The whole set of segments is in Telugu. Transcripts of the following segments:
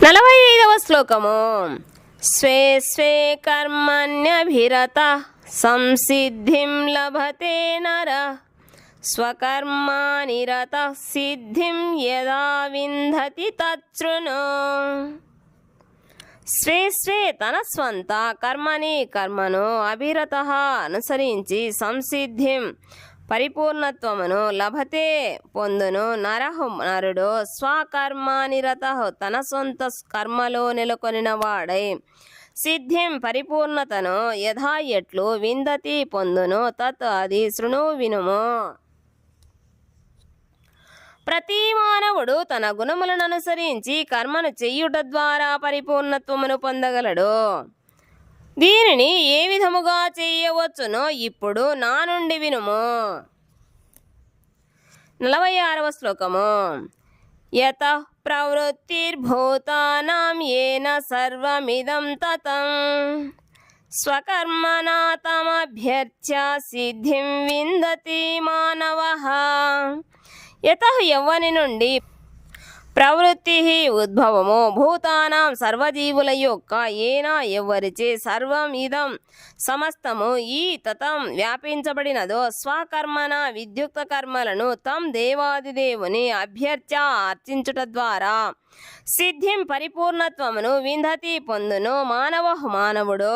45వ శ్లోకము. స్వే స్వే కర్మణ్యభిరత సంసిద్ధిం లభతే నర స్వకర్మాణి రతః సిద్ధిం యదా విందతి తచ్ఛృణు. స్వే స్వే తన స్వంత కర్మని కర్మను అభిరత అనుసరించి సంసిద్ధిం పరిపూర్ణత్వమును లభతే పొందును నరుడు స్వకర్మానిరత తన సొంత కర్మలో నెలకొనిన వాడై సిద్ధిం పరిపూర్ణతను యథా ఎట్లు విందతి పొందును తత్ అది శృణు వినుము. ప్రతి మానవుడు తన గుణములను అనుసరించి కర్మను చెయ్యుట ద్వారా పరిపూర్ణత్వమును పొందగలడు. దీనిని ఏ విధముగా చేయవచ్చునో ఇప్పుడు నా నుండి వినుము. 46వ శ్లోకము. యతః ప్రవృత్తిర్భూతానాం యేన సర్వమిదం తతం స్వకర్మణా తమభ్యర్చ్య సిద్ధిం విందతి మానవః. యతః యవ్వని నుండి ప్రవృత్తి ఉద్భవము భూతానాం సర్వజీవుల యొక్క ఏనా ఎవరిచే సర్వం ఇదం సమస్తము ఈ తతం వ్యాపించబడినదో స్వకర్మణ విద్యుక్త కర్మలను తం దేవాదిదేవుని అభ్యర్చ అర్చించుట ద్వారా సిద్ధిం పరిపూర్ణత్వమును విందతి పొందును మానవుడు.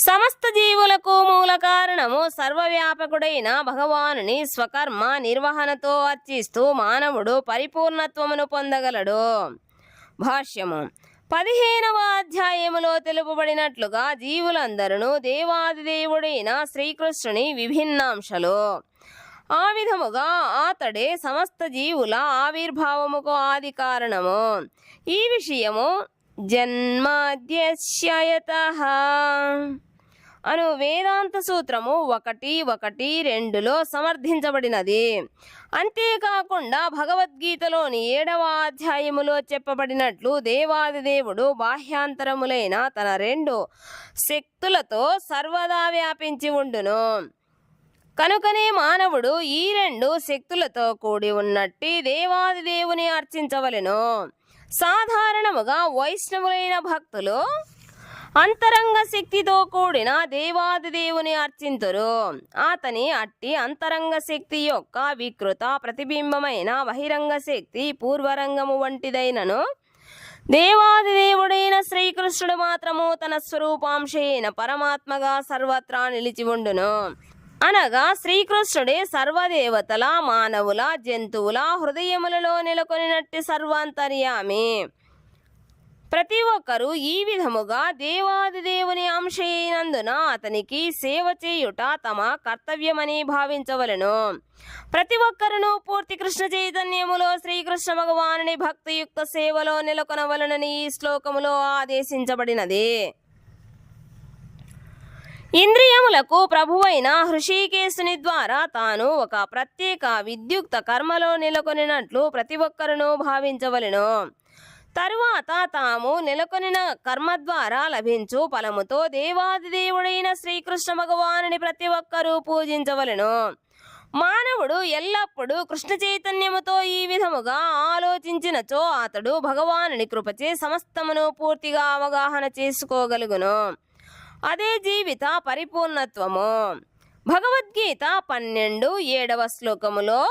సమస్త జీవులకు మూల కారణము సర్వవ్యాపకుడైన భగవానుని స్వకర్మ నిర్వహణతో అర్చిస్తూ మానవుడు పరిపూర్ణత్వమును పొందగలడు. భాష్యము. 15వ అధ్యాయములో తెలుపబడినట్లుగా జీవులందరూ దేవాదిదేవుడైన శ్రీకృష్ణుని విభిన్నాంశలు. ఆ విధముగా అతడే సమస్త జీవుల ఆవిర్భావముకు ఆది కారణము. ఈ విషయము జన్మాద్యస్యయతః అను వేదాంత సూత్రము 1:1-2లో సమర్థించబడినది. అంతేకాకుండా భగవద్గీతలోని 7వ అధ్యాయములో చెప్పబడినట్లు దేవాదిదేవుడు బాహ్యాంతరములైన తన 2 శక్తులతో సర్వదా వ్యాపించి ఉండును. కనుకనే మానవుడు ఈ 2 శక్తులతో కూడి ఉన్నట్టి దేవాదిదేవుని అర్చించవలెను. సాధారణముగా వైష్ణవులైన భక్తులు అంతరంగ శక్తితో కూడిన దేవాదిదేవుని అర్చింతురు. అతని అట్టి అంతరంగ శక్తి యొక్క వికృత ప్రతిబింబమైన బహిరంగ శక్తి పూర్వరంగము వంటిదైనను దేవాదిదేవుడైన శ్రీకృష్ణుడు మాత్రము తన స్వరూపాంశైన పరమాత్మగా సర్వత్రా నిలిచి ఉండును. అనగా శ్రీకృష్ణుడే సర్వదేవతల మానవుల జంతువుల హృదయములలో నెలకొనినట్టి సర్వాంతర్యామి. ప్రతి ఒక్కరూ ఈ విధముగా దేవాదిదేవుని అంశ అయినందున అతనికి సేవ చేయుట తమ కర్తవ్యమని భావించవలెను. ప్రతి ఒక్కరును పూర్తి కృష్ణ చైతన్యములో శ్రీకృష్ణ భగవానుని భక్తియుక్త సేవలో నెలకొనవలనని ఈ శ్లోకములో ఆదేశించబడినది. ఇంద్రియములకు ప్రభువైన హృషికేశుని ద్వారా తాను ఒక ప్రత్యేక విద్యుక్త కర్మలో నెలకొనినట్లు ప్రతి ఒక్కరును భావించవలెను. తరువాత తాము నెలకొనిన కర్మ ద్వారా లభించు ఫలముతో దేవాదిదేవుడైన శ్రీకృష్ణ భగవానుని ప్రతి ఒక్కరూ పూజించవలెను. మానవుడు ఎల్లప్పుడూ కృష్ణ చైతన్యముతో ఈ విధముగా ఆలోచించినచో అతడు భగవానుని కృపచే సమస్తమును పూర్తిగా అవగాహన చేసుకోగలుగును. అదే జీవిత పరిపూర్ణత్వము. భగవద్గీత 12:7వ శ్లోకములో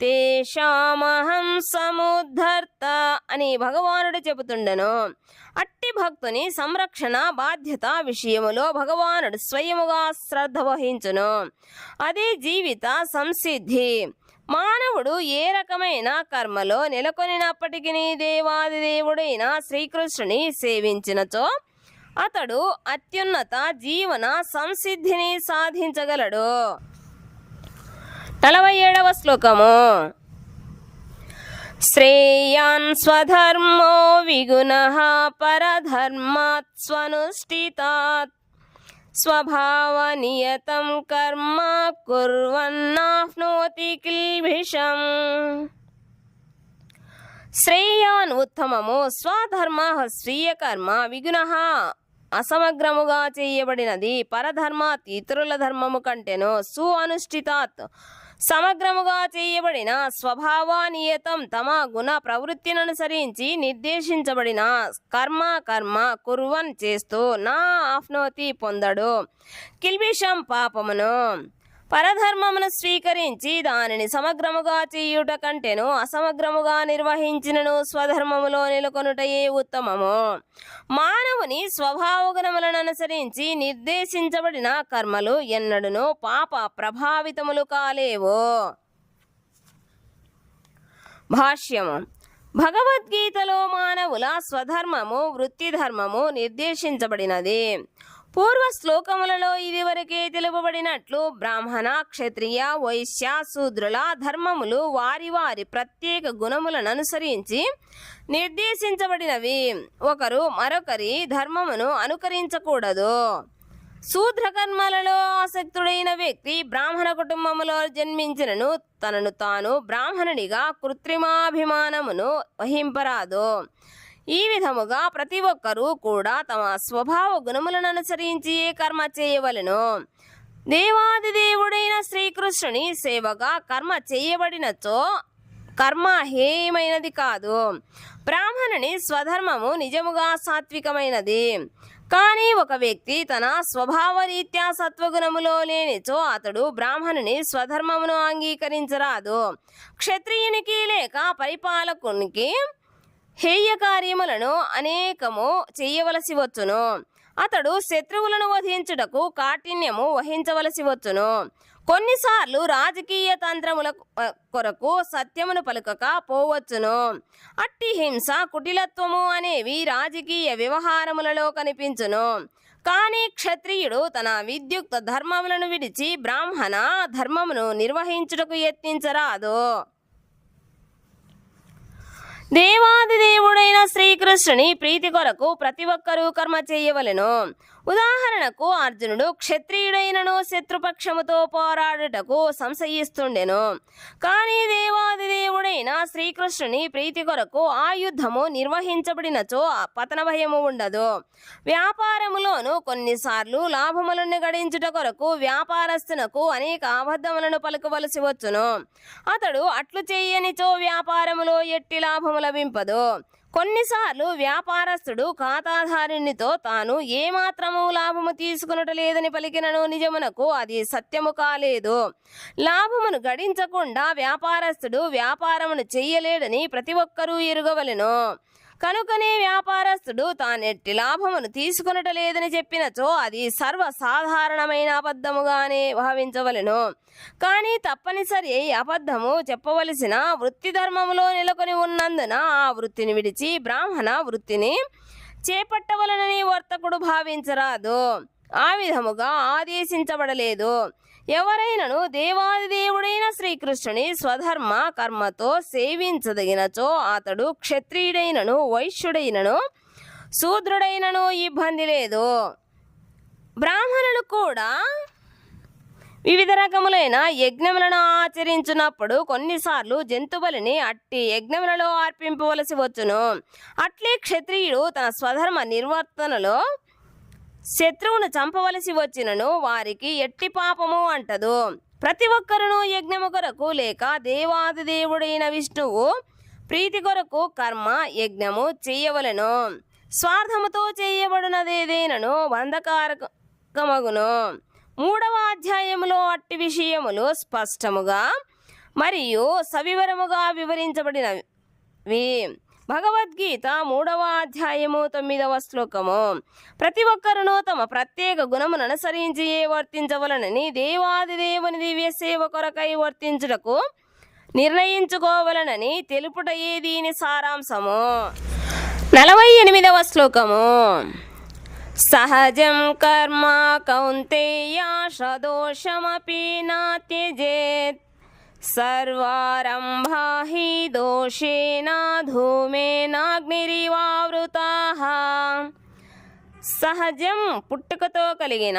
తేషామహం సముద్ధర్త అని భగవానుడు చెబుతుండెను. అట్టి భక్తుని సంరక్షణ బాధ్యత విషయములో భగవానుడు స్వయముగా శ్రద్ధ వహించును. అదే జీవిత సంసిద్ధి. మానవుడు ఏ రకమైన కర్మలో నెలకొనినప్పటికీ దేవాదిదేవుడైన శ్రీకృష్ణుని సేవించినచో అతడు అత్యున్నత జీవన సంసిద్ధిని సాధించగలడు. 47వ శ్లోకము. శ్రేయాన్ స్వధర్మో విగుణః పరధర్మాత్ స్వనుష్ఠితాత్ స్వభావనియతం కర్మ కుర్వన్నాప్నోతి కిల్బిషం. శ్రేయాన్ ఉత్తమము, స్వధర్మ స్వీయ కర్మ, విగుణః అసమగ్రముగా చేయబడినది, పరధర్మాత్ ఇతరుల ధర్మము కంటెను, అనుష్ఠితాత్ సమగ్రముగా చేయబడిన స్వభావానియతం తమ గుణ ప్రవృత్తిని అనుసరించి నిర్దేశించబడిన కర్మ కుర్వన్ చేస్తూ నా ఆప్నోతి పొందడు కిల్బిషం పాపమును. పరధర్మమును స్వీకరించి దానిని సమగ్రముగా చేయుట కంటెను అసమగ్రముగా నిర్వహించినను స్వధర్మములో నెలకొనుటయే ఉత్తమము. మానవుని స్వభావ గుణములను అనుసరించి నిర్దేశించబడిన కర్మలు ఎన్నడూను పాప ప్రభావితములు కాలేవు. భాష్యము. భగవద్గీతలో మానవుల స్వధర్మము వృత్తి ధర్మము నిర్దేశించబడినది. పూర్వ శ్లోకములలో ఇదివరకే తెలుపబడినట్లు బ్రాహ్మణ క్షత్రియ వైశ్య శూద్రుల ధర్మములు వారి వారి ప్రత్యేక గుణములను అనుసరించి నిర్దేశించబడినవి. ఒకరు మరొకరి ధర్మమును అనుకరించకూడదు. శూద్ర కర్మలలో ఆసక్తుడైన వ్యక్తి బ్రాహ్మణ కుటుంబములో జన్మించినను తనను తాను బ్రాహ్మణుడిగా కృత్రిమాభిమానమును వహింపరాదు. ఈ విధముగా ప్రతి ఒక్కరూ కూడా తమ స్వభావ గుణములను అనుసరించి ఏ కర్మ చేయవలెను. దేవాది దేవుడైన శ్రీకృష్ణుని సేవగా కర్మ చేయబడినచో కర్మ హేయమైనది కాదు. బ్రాహ్మణుని స్వధర్మము నిజముగా సాత్వికమైనది. కానీ ఒక వ్యక్తి తన స్వభావరీత్యా సత్వగుణములో లేనిచో అతడు బ్రాహ్మణుని స్వధర్మమును అంగీకరించరాదు. క్షత్రియునికి లేక పరిపాలకునికి హేయ కార్యములను అనేకము చేయవలసి వచ్చును. అతడు శత్రువులను వధించుటకు కాఠిన్యము వహించవలసి వచ్చును. కొన్నిసార్లు రాజకీయ తంత్రముల కొరకు సత్యమును పలుకక పోవచ్చును. అట్టి హింస కుటిలత్వము అనేవి రాజకీయ వ్యవహారములలో కనిపించును. కానీ క్షత్రియుడు తన విద్యుక్త ధర్మములను విడిచి బ్రాహ్మణ ధర్మమును నిర్వహించుటకు యత్నించరాదు. దేవాది దేవుడైన శ్రీకృష్ణుని ప్రీతి కొరకు ప్రతి ఒక్కరూ కర్మ చేయవలెను. ఉదాహరణకు అర్జునుడు క్షత్రియుడైనను శత్రుపక్షముతో పోరాడుటకు సంశయిస్తుండెను. కానీ దేవాది దేవుడైన శ్రీకృష్ణుని ప్రీతి కొరకు ఆ యుద్ధము నిర్వహించబడినచో పతన భయము ఉండదు. వ్యాపారములోను కొన్నిసార్లు లాభములను గడించుట కొరకు వ్యాపారస్తునకు అనేక అబద్ధములను పలుకవలసి వచ్చును. అతడు అట్లు చేయనిచో వ్యాపారములో ఎట్టి లాభము లభింపదు. కొన్నిసార్లు వ్యాపారస్తుడు ఖాతాధారునితో తాను ఏమాత్రము లాభము తీసుకునట లేదని పలికినను నిజమునకు అది సత్యము కాలేదు. లాభమును గడించకుండా వ్యాపారస్తుడు వ్యాపారమును చెయ్యలేడని ప్రతి ఒక్కరూ ఎరుగవలెను. కనుకనే వ్యాపారస్తుడు తానెట్టి లాభమును తీసుకునట లేదని చెప్పినచో అది సర్వసాధారణమైన అబద్ధముగానే భావించవలెను. కానీ తప్పనిసరి అబద్ధము చెప్పవలసిన వృత్తి ధర్మములో నెలకొని ఉన్నందున ఆ వృత్తిని విడిచి బ్రాహ్మణ వృత్తిని చేపట్టవలనని వర్తకుడు భావించరాదు. ఆ విధముగా ఆదేశించబడలేదు. ఎవరైనను దేవాది దేవుడైన శ్రీకృష్ణుని స్వధర్మ కర్మతో సేవించదగినచో అతడు క్షత్రియుడైనను వైశ్యుడైనను శూద్రుడైనను ఇబ్బంది లేదు. బ్రాహ్మణులు కూడా వివిధ రకములైన యజ్ఞములను ఆచరించినప్పుడు కొన్నిసార్లు జంతుబలిని అట్టి యజ్ఞములలో అర్పింపవలసి వచ్చును. అట్లే క్షత్రియుడు తన స్వధర్మ నిర్వర్తనలో శత్రువును చంపవలసి వచ్చినను వారికి ఎట్టి పాపము అంటదు. ప్రతి ఒక్కరును యజ్ఞము కొరకు లేక దేవాది దేవుడైన విష్ణువు ప్రీతి కొరకు కర్మ యజ్ఞము చేయవలెను. స్వార్థముతో చేయబడినదేదైనను బంధకారకమగును. 3వ అధ్యాయములో అట్టి విషయములు స్పష్టముగా మరియు సవివరముగా వివరించబడినవి. భగవద్గీత 3వ అధ్యాయము 9వ శ్లోకము. ప్రతి ఒక్కరును తమ ప్రత్యేక గుణమును అనుసరించి వర్తించవలనని దేవాది దేవుని దివ్య సేవ కొరకై వర్తించుటకు నిర్ణయించుకోవలనని తెలుపుటయే దీని సారాంశము. 48వ శ్లోకము. సహజం కర్మ కౌంతేయ సదోషమపి నా త్యజేత్ సర్వారంభా హి దోషేణ ధూమేనాగ్నిరివావృతాః. సహజం పుట్టుకతో కలిగిన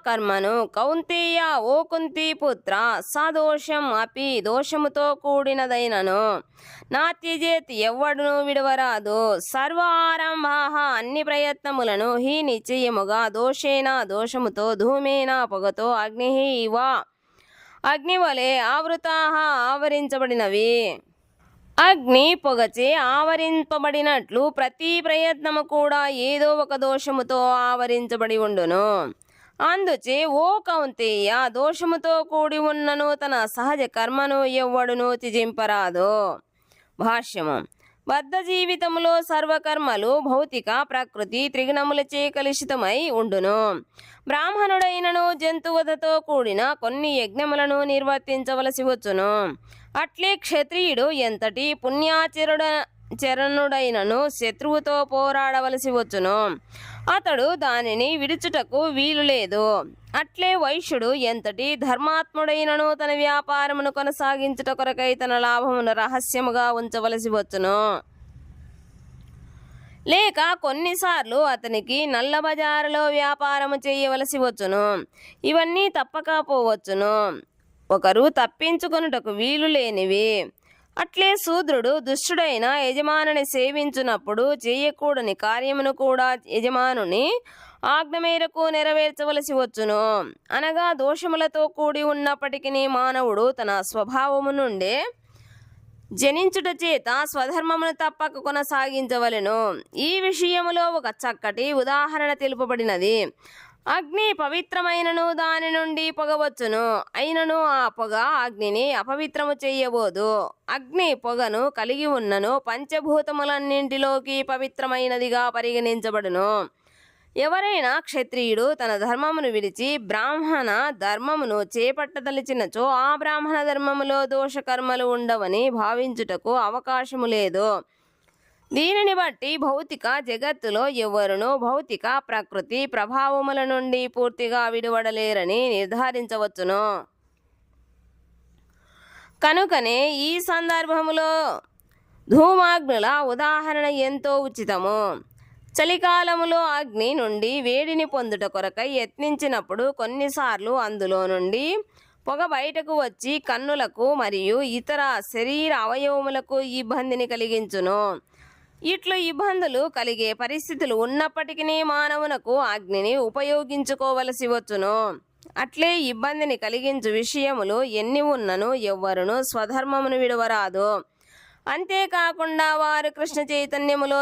కర్మను కౌంతేయ ఓ కుంతి పుత్ర సదోషం అపి దోషముతో కూడినదైనను నా త్యజేత్ ఎవ్వడును విడవరాదు. సర్వ ఆరంభాః అన్ని ప్రయత్నములను హి నిశ్చయముగా దోషేణ దోషముతో ధూమేన పొగతో అగ్ని ఇవ అగ్ని వలె ఆవృతాః ఆవరించబడినవి. అగ్ని పొగచే ఆవరింపబడినట్లు ప్రతి ప్రయత్నము కూడా ఏదో ఒక దోషముతో ఆవరించబడి ఉండును. అందుచే ఓ కౌంతేయ, దోషముతో కూడి ఉన్నను తన సహజ కర్మను ఎవ్వడును త్యజింపరాదు. భాష్యము. బద్ధ జీవితములో సర్వకర్మలు భౌతిక ప్రకృతి త్రిగుణములచే కలుషితమై ఉండును. బ్రాహ్మణుడైనను జంతువధతో కూడిన కొన్ని యజ్ఞములను నిర్వర్తించవలసి వచ్చును. అట్లే క్షత్రియుడు ఎంతటి పుణ్యాచరణుడైనను శత్రువుతో పోరాడవలసి వచ్చును. అతడు దానిని విడుచుటకు వీలు లేదు. అట్లే వైశ్యుడు ఎంతటి ధర్మాత్ముడైనను తన వ్యాపారమును కొనసాగించుట కొరకై తన లాభమును రహస్యముగా ఉంచవలసి వచ్చును. లేక కొన్నిసార్లు అతనికి నల్లబజారులో వ్యాపారము చేయవలసి వచ్చును. ఇవన్నీ తప్పకపోవచ్చును, ఒకరు తప్పించుకొనుటకు వీలు లేనివి. అట్లే శూద్రుడు దుష్టుడైన యజమానుని సేవించునప్పుడు చేయకూడని కార్యమును కూడా యజమానుని ఆజ్ఞ మేరకు నెరవేర్చవలసి వచ్చును. అనగా దోషములతో కూడి ఉన్నప్పటికీ మానవుడు తన స్వభావము నుండే జనించుట చేత స్వధర్మమును తప్పక కొనసాగించవలెను. ఈ విషయములో ఒక చక్కటి ఉదాహరణ తెలుపబడినది. అగ్ని పవిత్రమైనను దాని నుండి పొగవచ్చును, అయినను ఆ పొగ అగ్నిని అపవిత్రము చేయబోదు. అగ్ని పొగను కలిగి ఉన్నను పంచభూతములన్నింటిలోకి పవిత్రమైనదిగా పరిగణించబడును. ఎవరైనా క్షత్రియుడు తన ధర్మమును విడిచి బ్రాహ్మణ ధర్మమును చేపట్టదలిచినచో ఆ బ్రాహ్మణ ధర్మములో దోషకర్మలు ఉండవని భావించుటకు అవకాశము లేదు. దీనిని బట్టి భౌతిక జగత్తులో ఎవరునూ భౌతిక ప్రకృతి ప్రభావముల నుండి పూర్తిగా విడువడలేరని నిర్ధారించవచ్చును. కనుకనే ఈ సందర్భములో ధూమాగ్నుల ఉదాహరణ ఎంతో ఉచితము. చలికాలములో అగ్ని నుండి వేడిని పొందుట కొరకై యత్నించినప్పుడు కొన్నిసార్లు అందులో నుండి పొగ బయటకు వచ్చి కన్నులకు మరియు ఇతర శరీర అవయవములకు ఇబ్బందిని కలిగించును. ఇట్లు ఇబ్బందులు కలిగే పరిస్థితులు ఉన్నప్పటికీ మానవునకు అగ్నిని ఉపయోగించుకోవలసి వచ్చును. అట్లే ఇబ్బందిని కలిగించు విషయములు ఎన్ని ఉన్నను ఎవ్వరును స్వధర్మమును విడవరాదు. అంతేకాకుండా వారు కృష్ణ చైతన్యములో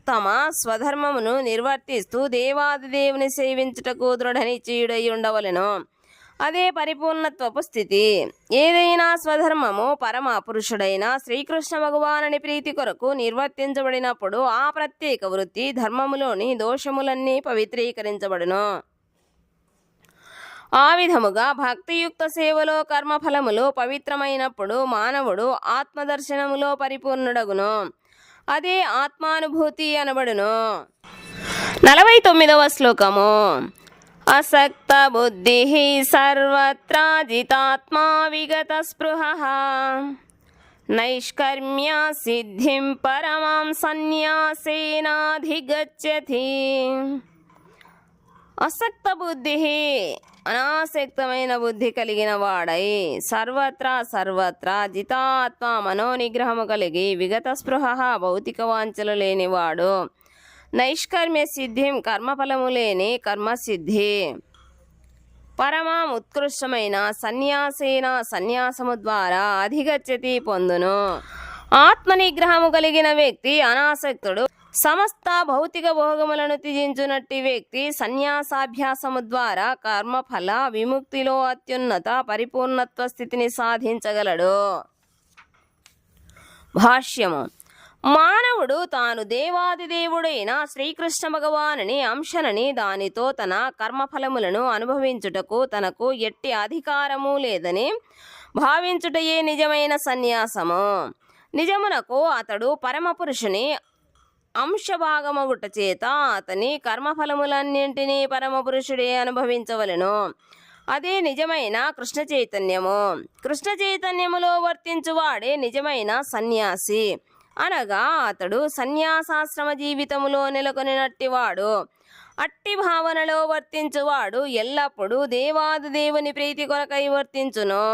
తమ స్వధర్మమును నిర్వర్తిస్తూ దేవాదిదేవుని సేవించుటకు దృఢనిశ్చయుడై ఉండవలెను. అదే పరిపూర్ణత్వపు స్థితి. ఏదైనా స్వధర్మము పరమ పురుషుడైన శ్రీకృష్ణ భగవానుని ప్రీతి కొరకు నిర్వర్తించబడినప్పుడు ఆ ప్రత్యేక వృత్తి ధర్మములోని దోషములన్నీ పవిత్రీకరించబడును. ఆ విధముగా భక్తియుక్త సేవలో కర్మఫలములు పవిత్రమైనప్పుడు మానవుడు ఆత్మదర్శనములో పరిపూర్ణుడగును. అదే ఆత్మానుభూతి అనబడును. 49వ శ్లోకము. అసక్త బుద్ధి సర్వత్ర జితాత్మా విగత స్పృహః నైష్కర్మ్య సిద్ధిం పరమాం సన్యాసేనాధిగచ్చతి. అసక్త బుద్ధి, అనాసక్తమైన బుద్ధి కలిగిన వాడై సర్వత్రా జితాత్మ మనోనిగ్రహము కలిగి విగత స్పృహ భౌతిక వాంఛలు లేనివాడు. నైష్కర్మ్య సిద్ధిం కర్మఫలము లేని కర్మసిద్ధి. పరమాం ఉత్కృష్టమైన సన్యాసేన సన్యాసము ద్వారా అధిగచ్చతి పొందును. ఆత్మనిగ్రహము కలిగిన వ్యక్తి అనాసక్తుడు. సమస్త భౌతిక భోగములను త్యజించునట్టి వ్యక్తి సన్యాసాభ్యాసము ద్వారా కర్మఫల విముక్తిలో అత్యున్నత పరిపూర్ణత్వ స్థితిని సాధించగలడు. భాష్యము. మానవుడు తాను దేవాదిదేవుడైన శ్రీకృష్ణ భగవానుని అంశనని దానితో తన కర్మఫలములను అనుభవించుటకు తనకు ఎట్టి అధికారము లేదని భావించుటయే నిజమైన సన్యాసము. నిజమునకు అతడు పరమపురుషుని అంశభాగమగుట చేత అతని కర్మఫలములన్నింటినీ పరమపురుషుడే అనుభవించవలెను. అదే నిజమైన కృష్ణ చైతన్యము. కృష్ణ చైతన్యములో వర్తించువాడే నిజమైన సన్యాసి. అనగా అతడు సన్యాసాశ్రమ జీవితములో నెలకొనినట్టివాడు. అట్టి భావనలో వర్తించువాడు ఎల్లప్పుడూ దేవాదిదేవుని ప్రీతి కొరకై వర్తించును.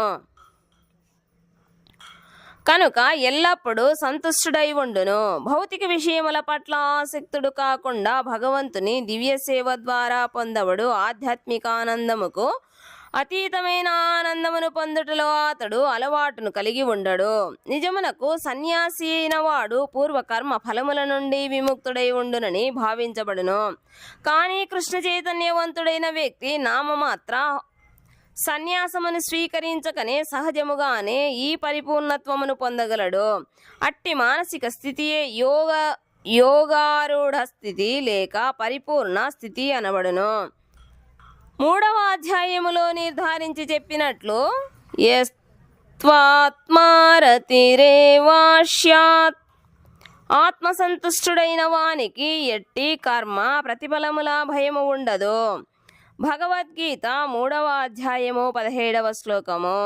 కనుక ఎల్లప్పుడూ సంతుష్టుడై ఉండును. భౌతిక విషయముల పట్ల ఆసక్తుడు కాకుండా భగవంతుని దివ్య సేవ ద్వారా పొందబడు ఆధ్యాత్మిక ఆనందముకు అతీతమైన ఆనందమును పొందుటలో అతడు అలవాటును కలిగి ఉండడు. నిజమునకు సన్యాసి అయిన వాడు పూర్వకర్మ ఫలముల నుండి విముక్తుడై ఉండునని భావించబడును. కానీ కృష్ణ చైతన్యవంతుడైన వ్యక్తి నామమాత్ర సన్యాసమును స్వీకరించకనే సహజముగానే ఈ పరిపూర్ణత్వమును పొందగలడు. అట్టి మానసిక స్థితియే యోగారూఢ స్థితి లేక పరిపూర్ణ స్థితి అనబడును. 3వ అధ్యాయములో నిర్ధారించి చెప్పినట్లు యస్త్వాత్మారతిరేవాస్యాత్ ఆత్మసంతుష్టుడైన వానికి ఎట్టి కర్మ ప్రతిఫలముల భయము ఉండదు. భగవద్గీత 3వ అధ్యాయము 17వ శ్లోకము.